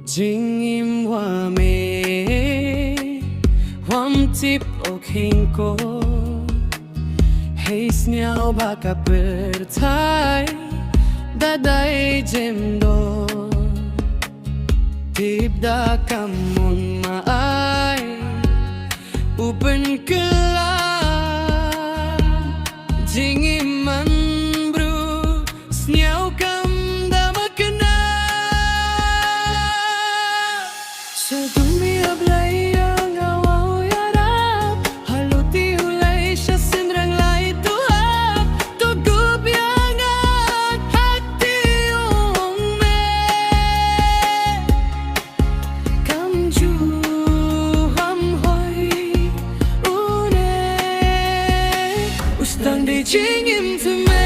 Jingim wame wam tip okhinko Heis niao baka pertai dadai jemdo Tip da kamun maai Upen kela Jingim man bru Sniao kam da makena Sa dunia Blai yang awau yarap Haluti ulai siya sindrang lai tuhap Tugup yang at hati yung me Kam ju ham hoy une Ustang di jingim to me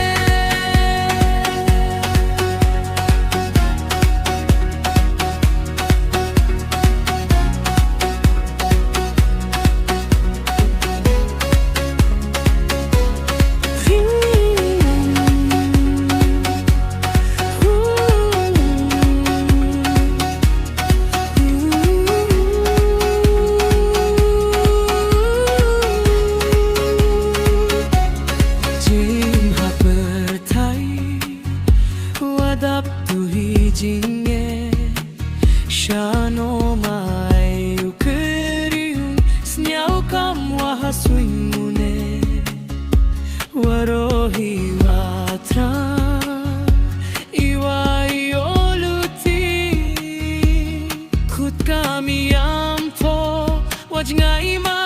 Wadap tuhi jinge Shano mai ukeriu Sniao kam wahaswing mune Warohi watra Iwa ioluti Khut kami ampo Wajnga ima